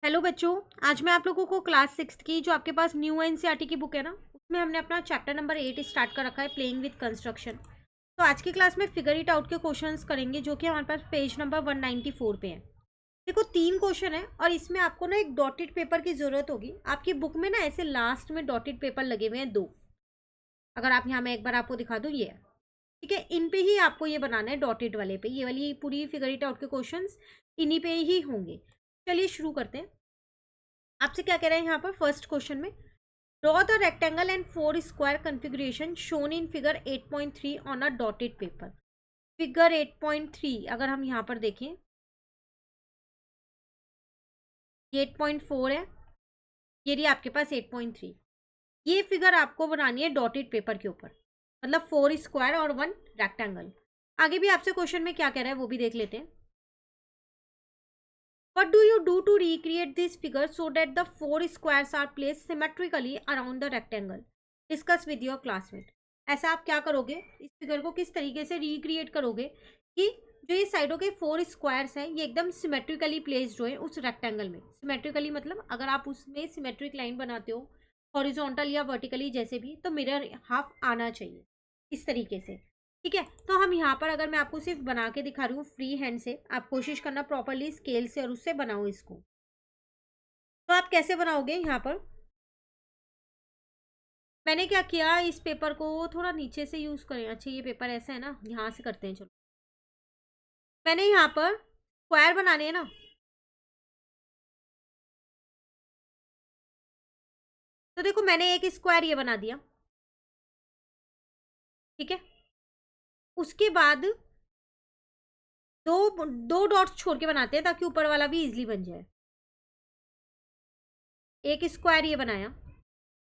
Hello बच्चों। आज मैं आप लोगों को क्लास 6 की जो आपके पास न्यू एनसीईआरटी की बुक है ना, उसमें हमने अपना चैप्टर नंबर 8 स्टार्ट कर रखा है, प्लेइंग विद कंस्ट्रक्शन। तो आज की क्लास में फिगर इट आउट के क्वेश्चंस करेंगे जो कि हमारे पास पेज नंबर 194 पे है। देखो 3 क्वेश्चन है और इसमें आपको ना एक डॉटेड पेपर की जरूरत होगी। आपकी बुक में ना ऐसे लास्ट में डॉटेड पेपर लगे हुए हैं 2। अगर आप यहाँ मैं एक बार आपको दिखा दूँ, ये है, ठीक है। इन पे ही आपको ये बनाना है, डॉटेड वाले पे। ये वाली पूरी फिगर इट आउट के क्वेश्चन इन्हीं पे ही होंगे। चलिए शुरू करते हैं। आपसे क्या कह रहे हैं यहाँ पर फर्स्ट क्वेश्चन में, draw the rectangle and 4 square configuration shown in figure 8.3 on a dotted paper. Figure 8.3 अगर हम यहाँ पर देखें, ये 8.4 है, ये रही आपके पास 8.3। ये फिगर आपको बनानी है डॉटेड पेपर के ऊपर, मतलब 4 स्क्वायर और 1 रेक्टेंगल। आगे भी आपसे क्वेश्चन में क्या कह रहा है वो भी देख लेते हैं। What do you do to recreate this figure so that the 4 squares are placed symmetrically around the rectangle? Discuss with your classmate. ऐसा आप क्या करोगे, इस फिगर को किस तरीके से रिक्रिएट करोगे कि जो ये साइडों के 4 स्क्वायर्स हैं ये एकदम सिमेट्रिकली प्लेस्ड हो उस रेक्टेंगल में। सिमेट्रिकली मतलब अगर आप उसमें सिमेट्रिक लाइन बनाते हो हॉरिजॉन्टल या वर्टिकली जैसे भी, तो मिरर हाफ आना चाहिए इस तरीके से, ठीक है। तो हम यहाँ पर अगर मैं आपको सिर्फ बना के दिखा रही हूँ फ्री हैंड से, आप कोशिश करना प्रॉपरली स्केल से और उससे बनाओ इसको। तो आप कैसे बनाओगे, यहाँ पर मैंने क्या किया, इस पेपर को थोड़ा नीचे से यूज करें। अच्छा ये पेपर ऐसा है ना, यहाँ से करते हैं। चलो मैंने यहाँ पर स्क्वायर बनाने हैं ना, तो देखो मैंने एक स्क्वायर ये बना दिया, ठीक है। उसके बाद दो दो डॉट्स छोड़ के बनाते हैं ताकि ऊपर वाला भी इजिली बन जाए। एक स्क्वायर ये बनाया,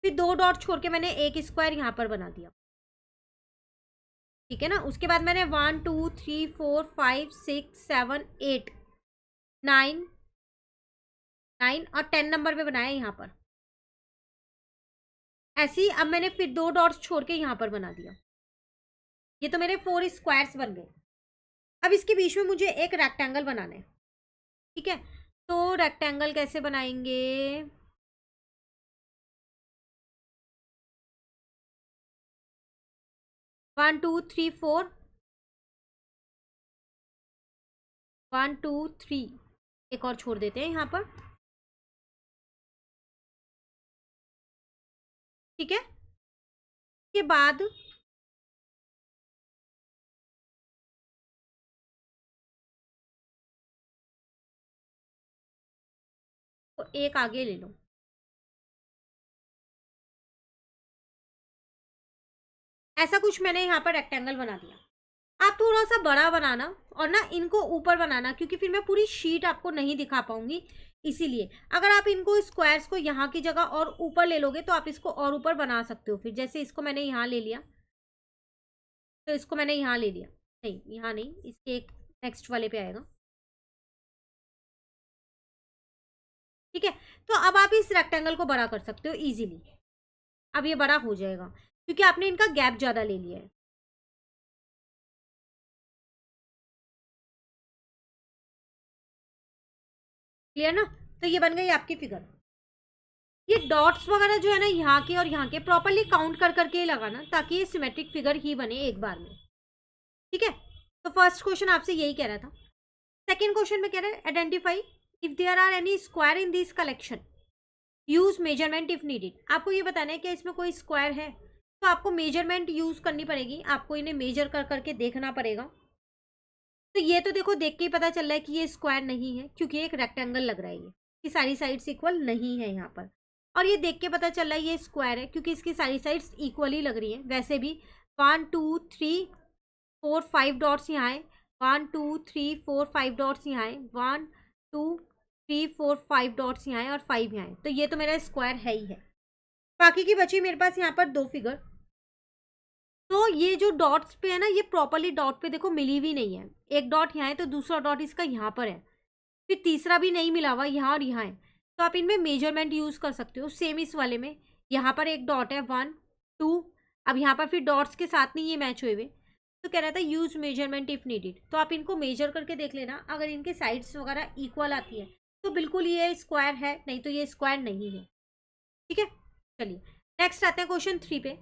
फिर 2 डॉट छोड़ के मैंने एक स्क्वायर यहाँ पर बना दिया, ठीक है ना। उसके बाद मैंने 1 2 3 4 5 6 7 8 9 9 और 10 नंबर पे बनाया यहाँ पर। ऐसे ही अब मैंने फिर 2 डॉट्स छोड़ के यहाँ पर बना दिया। ये तो मेरे 4 स्क्वायर्स बन गए। अब इसके बीच में मुझे एक रेक्टेंगल बनाना है, ठीक है। तो रेक्टेंगल कैसे बनाएंगे, 1 2 3 4 1 2 3 एक और छोड़ देते हैं यहाँ पर, ठीक है। के बाद तो एक आगे ले लो। ऐसा कुछ मैंने यहाँ पर रेक्टेंगल बना दिया। आप थोड़ा सा बड़ा बनाना और ना इनको ऊपर बनाना, क्योंकि फिर मैं पूरी शीट आपको नहीं दिखा पाऊंगी। इसीलिए अगर आप इनको स्क्वायर्स को यहाँ की जगह और ऊपर ले लोगे तो आप इसको और ऊपर बना सकते हो। फिर जैसे इसको मैंने यहाँ ले लिया, तो इसको मैंने यहाँ ले लिया, नहीं यहाँ नहीं, इसके एक नेक्स्ट वाले पे आएगा, ठीक है। तो अब आप इस रेक्टेंगल को बड़ा कर सकते हो इजीली। अब ये बड़ा हो जाएगा क्योंकि आपने इनका गैप ज़्यादा ले लिया है, क्लियर ना। तो ये बन गई आपकी फिगर। ये डॉट्स वगैरह जो है ना यहाँ के और यहाँ के प्रॉपरली काउंट कर करके ही लगाना ताकि ये सिमेट्रिक फिगर ही बने एक बार में, ठीक है। तो फर्स्ट क्वेश्चन आपसे यही कह रहा था। सेकंड क्वेश्चन में कह रहा है identify if there are any square in this collection, use measurement if needed. आपको ये बताना है कि इसमें कोई स्क्वायर है तो आपको मेजरमेंट यूज करनी पड़ेगी, आपको इन्हें मेजर कर करके देखना पड़ेगा। तो ये तो देखो देख के ही पता चल रहा है कि ये स्क्वायर नहीं है क्योंकि एक रेक्टेंगल लग रहा है, ये कि सारी साइड्स इक्वल नहीं है यहाँ पर। और ये देख के पता चल रहा है ये स्क्वायर है क्योंकि इसकी सारी साइड्स इक्वली लग रही हैं। वैसे भी 1 2 3 4 5 डॉट्स यहाँ है, 1 2 3 4 5 डॉट्स यहाँ है, 1 2 3 4 5 डॉट्स यहाँ है और 5 यहाँ है। तो ये तो मेरा स्क्वायर है ही है। बाकी की बची मेरे पास यहाँ पर 2 फिगर। तो ये जो डॉट्स पे है ना, ये प्रॉपरली डॉट पे देखो मिली भी नहीं है। एक डॉट यहाँ है तो दूसरा डॉट इसका यहाँ पर है, फिर तीसरा भी नहीं मिला हुआ यहाँ और यहाँ है। तो आप इनमें मेजरमेंट यूज कर सकते हो। सेम इस वाले में यहाँ पर एक डॉट है 1 2, अब यहाँ पर फिर डॉट्स के साथ नहीं ये मैच हुए हुए, तो कह रहा था यूज मेजरमेंट इफ नीडेड। तो आप इनको मेजर करके देख लेना, अगर इनके साइड्स वगैरह इक्वल आती है तो बिल्कुल ये स्क्वायर है, नहीं तो ये स्क्वायर नहीं है। ठीक है, चलिए नेक्स्ट आते हैं क्वेश्चन 3 पे।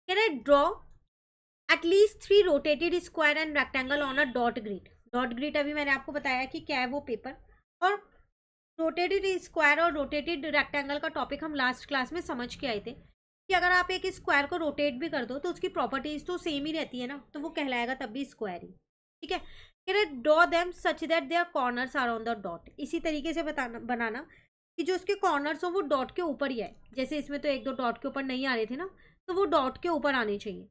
Can I draw at least 3 rotated square and rectangle on a dot grid. Dot grid अभी मैंने आपको बताया कि क्या है वो पेपर, और रोटेटेड स्क्वायर और रोटेटेड रेक्टेंगल का टॉपिक हम लास्ट क्लास में समझ के आए थे कि अगर आप एक स्क्वायर को रोटेट भी कर दो तो उसकी प्रॉपर्टीज तो सेम ही रहती है ना, तो वो कहलाएगा तब भी स्क्वायर ही। ठीक है, can I draw them such that their corners are on the dot. इसी तरीके से बनाना कि जो उसके कॉर्नर्स हो वो डॉट के ऊपर ही आए। जैसे इसमें तो एक दो डॉट के ऊपर नहीं आ रहे थे ना, तो वो डॉट के ऊपर आने चाहिए।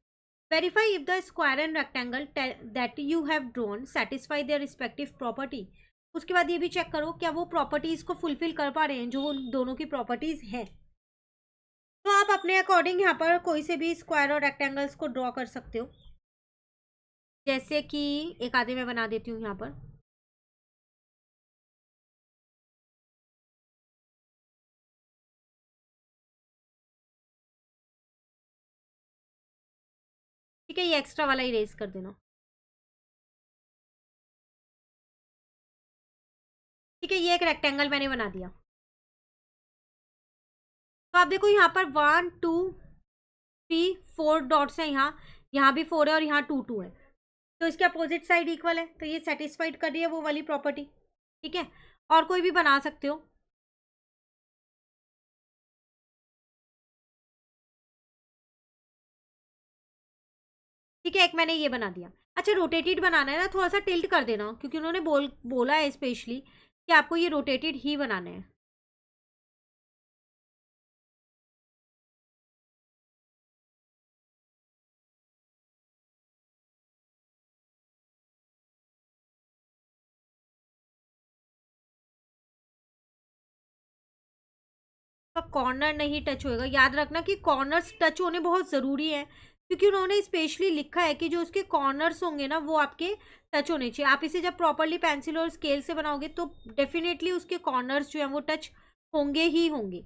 Verify if the square and rectangle that you have drawn satisfy their respective property. उसके बाद ये भी चेक करो क्या वो प्रॉपर्टीज को फुलफिल कर पा रहे हैं जो उन दोनों की प्रॉपर्टीज हैं। तो आप अपने अकॉर्डिंग यहाँ पर कोई से भी स्क्वायर और रेक्टेंगल्स को ड्रॉ कर सकते हो। जैसे कि एक आधे मैं बना देती हूँ यहाँ पर। ठीक है, ये एक्स्ट्रा वाला इरेज कर देना। ठीक है, ये एक रेक्टेंगल मैंने बना दिया। तो आप देखो यहाँ पर 1 2 3 4 डॉट्स हैं, यहाँ यहाँ भी 4 है और यहाँ 2 2 है, तो इसके अपोजिट साइड इक्वल है, तो ये सेटिस्फाइड कर रही है वो वाली प्रॉपर्टी। ठीक है, और कोई भी बना सकते हो। ठीक है, एक मैंने ये बना दिया। अच्छा, रोटेटेड बनाना है ना, थोड़ा सा टिल्ट कर देना क्योंकि उन्होंने बोला है स्पेशली कि आपको ये रोटेटेड ही बनाना है। कॉर्नर नहीं टच होएगा, याद रखना कि कॉर्नर्स टच होने बहुत ज़रूरी है क्योंकि उन्होंने स्पेशली लिखा है कि जो उसके कॉर्नर्स होंगे ना वो आपके टच होने चाहिए। आप इसे जब प्रॉपरली पेंसिल और स्केल से बनाओगे तो डेफिनेटली उसके कॉर्नर्स जो हैं वो टच होंगे ही होंगे।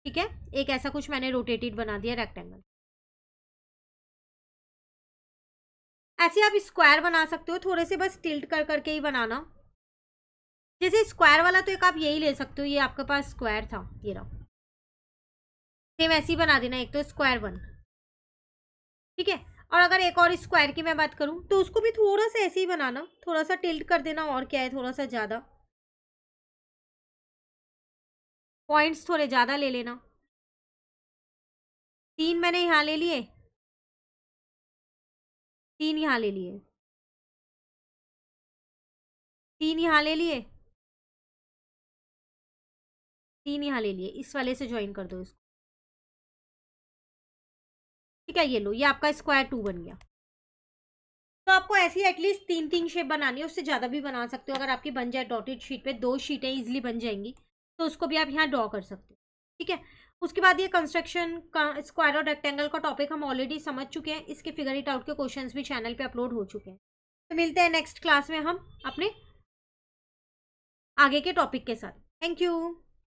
ठीक है, एक ऐसा कुछ मैंने रोटेटेड बना दिया रेक्टेंगल। ऐसे आप स्क्वायर बना सकते हो, थोड़े से बस टिल्ट कर करके ही बनाना। जैसे स्क्वायर वाला तो एक आप यही ले सकते हो, ये आपके पास स्क्वायर था, ये रहा, सेम ऐसे ही बना देना, एक तो स्क्वायर 1। ठीक है, और अगर एक और स्क्वायर की मैं बात करूं तो उसको भी थोड़ा सा ऐसे ही बनाना, थोड़ा सा टिल्ट कर देना, और क्या है थोड़ा सा ज़्यादा पॉइंट्स थोड़े ज़्यादा ले लेना। 3 मैंने यहाँ ले लिए, 3 यहाँ ले लिए, 3 यहाँ ले लिए, 3 यहाँ ले लिए, इस वाले से ज्वाइन कर दो इसको। ठीक है, ये लो, ये आपका स्क्वायर 2 बन गया। तो आपको ऐसी एटलीस्ट 3 शेप बनानी है, उससे ज़्यादा भी बना सकते हो। अगर आपकी बन जाए डॉटेड शीट पे 2 शीटें इजीली बन जाएंगी, तो उसको भी आप यहाँ ड्रॉ कर सकते हो। ठीक है, उसके बाद ये कंस्ट्रक्शन का स्क्वायर और रेक्टेंगल का टॉपिक हम ऑलरेडी समझ चुके हैं, इसके फिगर इट आउट के क्वेश्चंस भी चैनल पे अपलोड हो चुके हैं। तो मिलते हैं नेक्स्ट क्लास में हम अपने आगे के टॉपिक के साथ। Thank you.